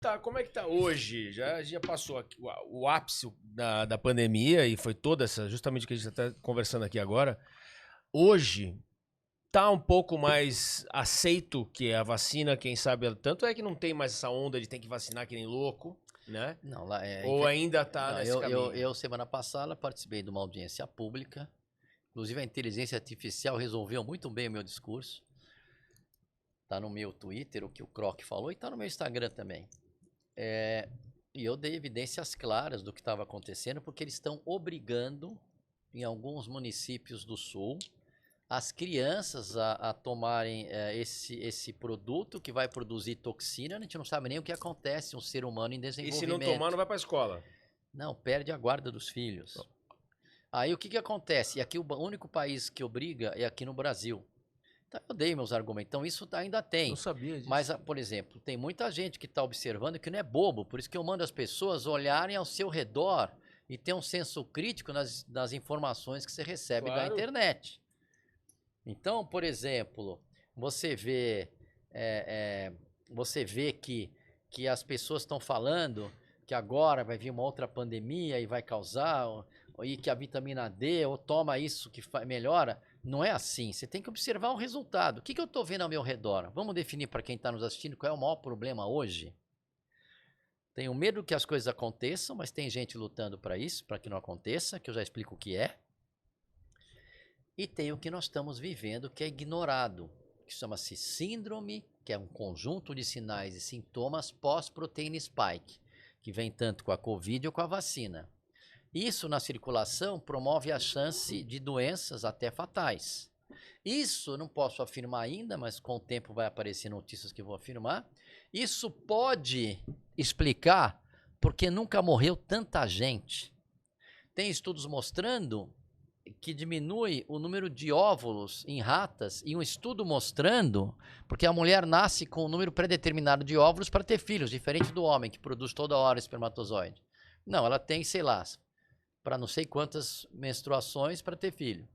Tá, como é que tá hoje? Já passou aqui o ápice da pandemia e foi toda essa, justamente o que a gente está conversando aqui agora. Hoje tá um pouco mais aceito que a vacina, quem sabe, tanto é que não tem mais essa onda de tem que vacinar que nem louco, né? Não, lá Ou ainda tá não, nesse caminho? eu, semana passada, participei de uma audiência pública. Inclusive, a inteligência artificial resolveu muito bem o meu discurso. Tá no meu Twitter, o que o Croc falou, e tá no meu Instagram também. E eu dei evidências claras do que estava acontecendo, porque eles estão obrigando, em alguns municípios do Sul, as crianças a tomarem esse produto que vai produzir toxina. A gente não sabe nem o que acontece um ser humano em E desenvolvimento. se não tomar, não vai pra escola? Não, perde a guarda dos filhos. Aí o que acontece? E aqui o único país que obriga é aqui no Brasil. Então eu dei meus argumentos. Então isso ainda tem. Não sabia disso. Mas, por exemplo, tem muita gente que está observando que não é bobo. Por isso que eu mando as pessoas olharem ao seu redor e ter um senso crítico nas informações que você recebe da internet. Então, por exemplo, você vê que as pessoas estão falando que agora vai vir uma outra pandemia e vai causar, e que a vitamina D, ou toma isso que melhora. Não é assim. Você tem que observar o resultado. O que eu estou vendo ao meu redor? Vamos definir para quem está nos assistindo qual é o maior problema hoje? Tenho medo que as coisas aconteçam, mas tem gente lutando para isso, para que não aconteça, que eu já explico o que é. E tem o que nós estamos vivendo, que é ignorado, que chama-se síndrome, que é um conjunto de sinais e sintomas pós-proteína spike, que vem tanto com a Covid ou com a vacina. Isso na circulação promove a chance de doenças até fatais. Isso eu não posso afirmar ainda, mas com o tempo vai aparecer notícias que eu vou afirmar. Isso pode explicar porque nunca morreu tanta gente. Tem estudos mostrando que diminui o número de óvulos em ratas e um estudo mostrando, porque a mulher nasce com um número pré-determinado de óvulos para ter filhos, diferente do homem que produz toda hora espermatozoide. Não, ela tem, sei lá, para não sei quantas menstruações para ter filho.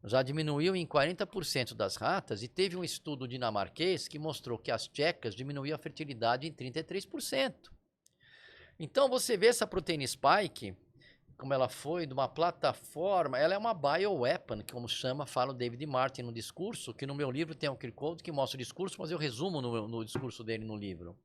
Já diminuiu em 40% das ratas e teve um estudo dinamarquês que mostrou que as tchecas diminuíam a fertilidade em 33%. Então você vê essa proteína spike, como ela foi de uma plataforma, ela é uma bioweapon, como fala o David Martin no discurso, que no meu livro tem um QR Code que mostra o discurso, mas eu resumo no discurso dele no livro.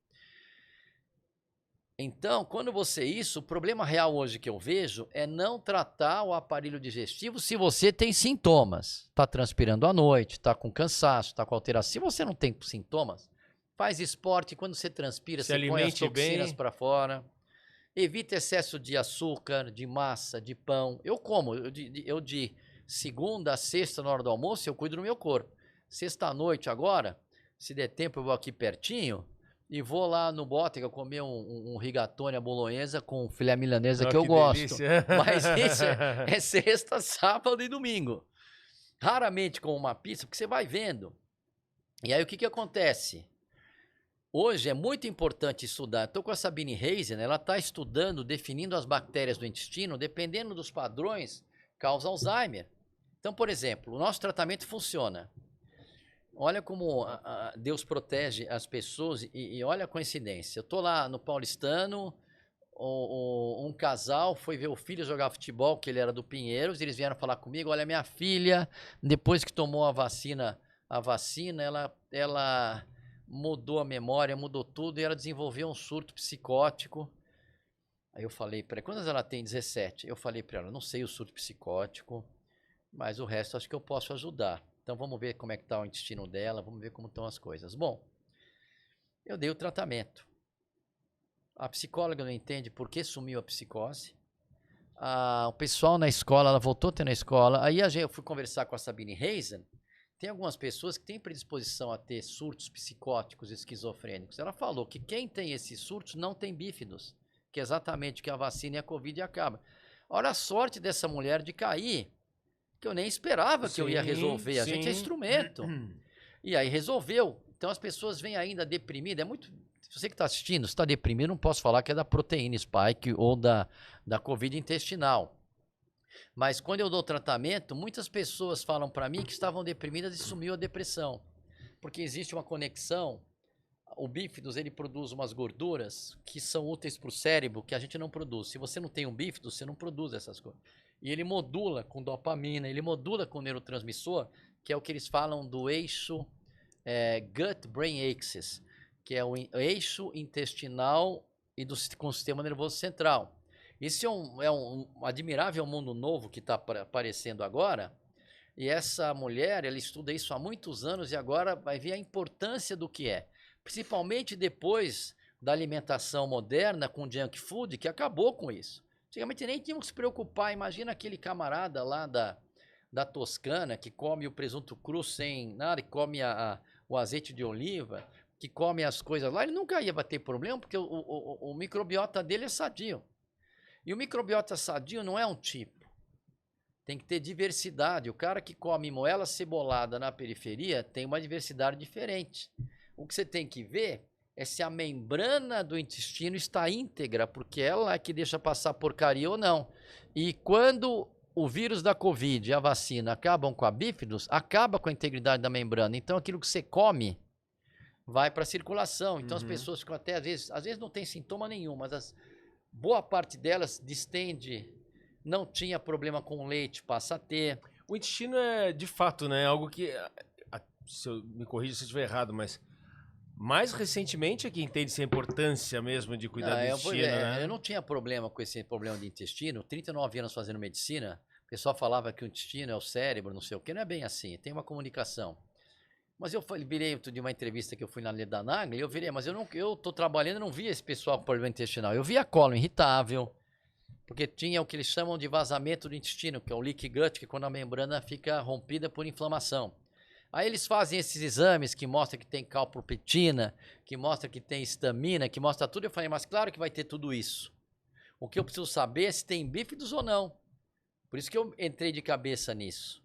Então, quando o problema real hoje que eu vejo é não tratar o aparelho digestivo se você tem sintomas. Está transpirando à noite, está com cansaço, está com alteração. Se você não tem sintomas, faz esporte. Quando você transpira, você põe as toxinas para fora. Evita excesso de açúcar, de massa, de pão. Eu como. Eu de segunda a sexta, na hora do almoço, eu cuido do meu corpo. Sexta à noite agora, se der tempo, eu vou aqui pertinho e vou lá no Bottega comer um rigatone à bolonhesa com filé milanesa que eu gosto. Delícia. Mas isso é sexta, sábado e domingo. Raramente com uma pizza, porque você vai vendo. E aí o que acontece? Hoje é muito importante estudar. Estou com a Sabine Reisen, ela está estudando, definindo as bactérias do intestino, dependendo dos padrões, causa Alzheimer. Então, por exemplo, o nosso tratamento funciona. Olha como Deus protege as pessoas e olha a coincidência. Eu estou lá no Paulistano, um casal foi ver o filho jogar futebol, que ele era do Pinheiros, e eles vieram falar comigo, olha, minha filha, depois que tomou a vacina, ela mudou a memória, mudou tudo, e ela desenvolveu um surto psicótico. Aí eu falei para ela, quantas ela tem? 17. Eu falei para ela, não sei o surto psicótico, mas o resto acho que eu posso ajudar. Então vamos ver como é que está o intestino dela, vamos ver como estão as coisas. Bom, eu dei o tratamento. A psicóloga não entende por que sumiu a psicose. O pessoal na escola, ela voltou a ter na escola. Aí eu fui conversar com a Sabine Reisen. Tem algumas pessoas que têm predisposição a ter surtos psicóticos esquizofrênicos. Ela falou que quem tem esses surtos não tem bífidos, que é exatamente o que a vacina e a Covid acaba. Olha a sorte dessa mulher de cair, que eu nem esperava que eu ia resolver. A gente é instrumento. E aí resolveu. Então as pessoas vêm ainda deprimidas. É muito... Você que está assistindo, se está deprimido, não posso falar que é da proteína spike ou da Covid intestinal. Mas quando eu dou tratamento, muitas pessoas falam para mim que estavam deprimidas e sumiu a depressão. Porque existe uma conexão o bífidos ele produz umas gorduras que são úteis para o cérebro, que a gente não produz. Se você não tem um bífido, você não produz essas coisas. E ele modula com dopamina, ele modula com neurotransmissor, que é o que eles falam do eixo gut-brain axis, que é o eixo intestinal e com o sistema nervoso central. Esse é um admirável mundo novo que está aparecendo agora, e essa mulher, ela estuda isso há muitos anos e agora vai ver a importância do que é. Principalmente depois da alimentação moderna com junk food, que acabou com isso. Antigamente nem tínhamos que se preocupar. Imagina aquele camarada lá da Toscana que come o presunto cru sem nada, que come o azeite de oliva, que come as coisas lá. Ele nunca ia ter problema porque o microbiota dele é sadio. E o microbiota sadio não é um tipo. Tem que ter diversidade. O cara que come moela cebolada na periferia tem uma diversidade diferente. O que você tem que ver é se a membrana do intestino está íntegra, porque ela é que deixa passar porcaria ou não. E quando o vírus da Covid e a vacina acabam com a bífidos, acaba com a integridade da membrana. Então aquilo que você come vai para a circulação. Então as pessoas ficam até, às vezes não tem sintoma nenhum, mas boa parte delas distende, não tinha problema com leite, passa a ter. O intestino é, de fato, né, algo que, me corrija se eu estiver errado, mas mais recentemente é que entende-se a importância mesmo de cuidar do intestino, né? Eu não tinha problema com esse problema de intestino, 39 anos fazendo medicina, o pessoal falava que o intestino é o cérebro, não sei o que, não é bem assim, tem uma comunicação. Mas eu virei de uma entrevista que eu fui na Leda Nagli, eu virei, mas eu tô trabalhando e não via esse pessoal com problema intestinal. Eu via cólon irritável, porque tinha o que eles chamam de vazamento do intestino, que é o leaky gut, que é quando a membrana fica rompida por inflamação. Aí eles fazem esses exames que mostram que tem calprotectina, que mostra que tem histamina, que mostra tudo. Eu falei, mas claro que vai ter tudo isso. O que eu preciso saber é se tem bífidos ou não. Por isso que eu entrei de cabeça nisso.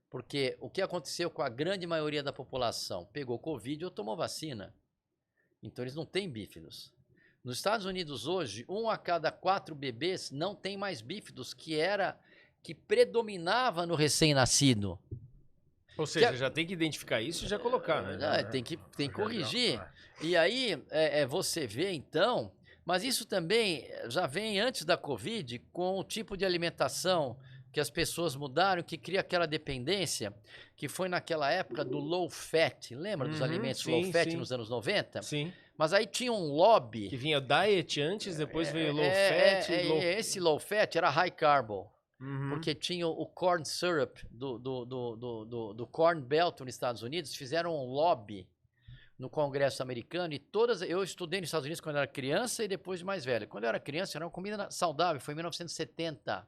Porque o que aconteceu com a grande maioria da população? Pegou Covid ou tomou vacina. Então eles não têm bífidos. Nos Estados Unidos hoje, 1 a cada 4 bebês não tem mais bífidos, que predominava no recém-nascido. Ou seja, já tem que identificar isso e já colocar, né? Tem que corrigir. E aí você vê então, mas isso também já vem antes da Covid, com o tipo de alimentação que as pessoas mudaram, que cria aquela dependência, que foi naquela época do low fat. Lembra dos alimentos low fat nos anos 90? Sim. Mas aí tinha um lobby. Que vinha diet antes, depois veio low fat. Esse low fat era high carbo. Porque tinha o corn syrup do Corn Belt nos Estados Unidos, fizeram um lobby no Congresso americano e eu estudei nos Estados Unidos quando eu era criança e depois de mais velho. Quando eu era criança, era uma comida saudável, foi em 1970.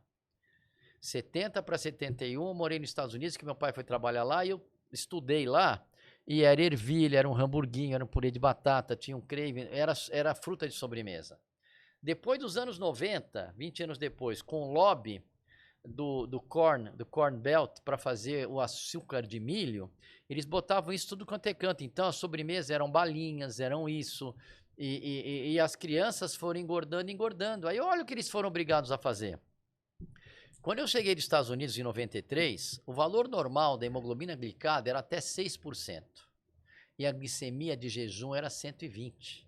70 para 71, eu morei nos Estados Unidos, que meu pai foi trabalhar lá e eu estudei lá. E era ervilha, era um hamburguinho, era um purê de batata, tinha um crave, era fruta de sobremesa. Depois dos anos 90, 20 anos depois, com o lobby do Corn Belt para fazer o açúcar de milho, eles botavam isso tudo quanto é canto. Então, as sobremesas eram balinhas, eram isso, e as crianças foram engordando. Aí, olha o que eles foram obrigados a fazer. Quando eu cheguei dos Estados Unidos em 93, o valor normal da hemoglobina glicada era até 6%. E a glicemia de jejum era 120.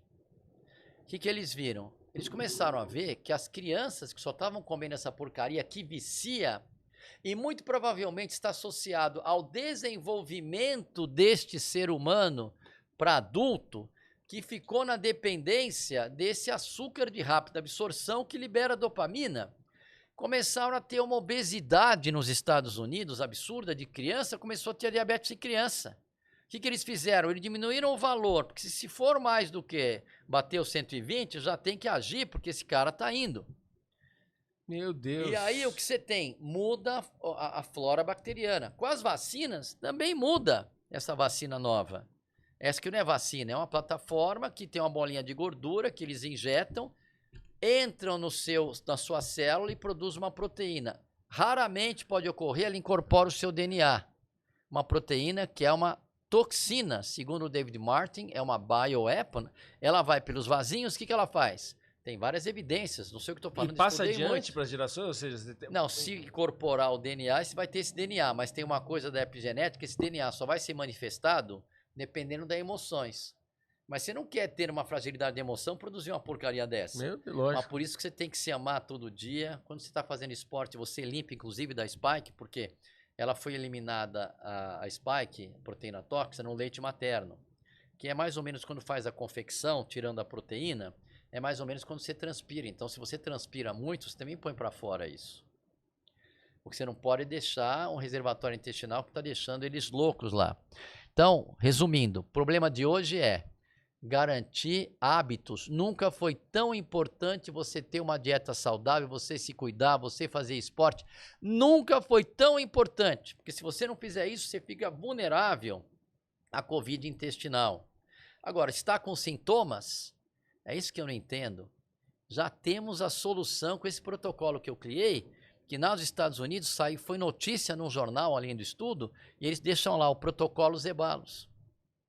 O que eles viram? Eles começaram a ver que as crianças que só estavam comendo essa porcaria que vicia, e muito provavelmente está associado ao desenvolvimento deste ser humano para adulto, que ficou na dependência desse açúcar de rápida absorção que libera dopamina. Começaram a ter uma obesidade nos Estados Unidos absurda de criança, começou a ter diabetes em criança. O que eles fizeram? Eles diminuíram o valor, porque se for mais do que bater os 120, já tem que agir, porque esse cara está indo. Meu Deus. E aí o que você tem? Muda a flora bacteriana. Com as vacinas, também muda essa vacina nova. Essa que não é vacina, é uma plataforma que tem uma bolinha de gordura que eles injetam, entram na sua célula e produzem uma proteína. Raramente pode ocorrer, ela incorpora o seu DNA. Uma proteína que é uma toxina, segundo o David Martin, é uma bioweapon. Ela vai pelos vasinhos, o que ela faz? Tem várias evidências, não sei o que estou falando. E passa adiante para as gerações? Ou seja, você tem... Não, se incorporar o DNA, você vai ter esse DNA, mas tem uma coisa da epigenética, esse DNA só vai ser manifestado dependendo das emoções. Mas você não quer ter uma fragilidade de emoção produzir uma porcaria dessa. Meu, Mas lógico. por isso que você tem que se amar todo dia. Quando você está fazendo esporte, você limpa, inclusive, da Spike, porque ela foi eliminada, a Spike, proteína tóxica, no leite materno. Que é mais ou menos quando faz a confecção, tirando a proteína, é mais ou menos quando você transpira. Então, se você transpira muito, você também põe para fora isso. Porque você não pode deixar um reservatório intestinal que está deixando eles loucos lá. Então, resumindo, o problema de hoje é garantir hábitos. Nunca foi tão importante você ter uma dieta saudável, você se cuidar, você fazer esporte. Nunca foi tão importante. Porque se você não fizer isso, você fica vulnerável à Covid intestinal. Agora, está com sintomas? É isso que eu não entendo. Já temos a solução com esse protocolo que eu criei, que nos Estados Unidos foi notícia num jornal, além do estudo, e eles deixam lá o protocolo Zeballos.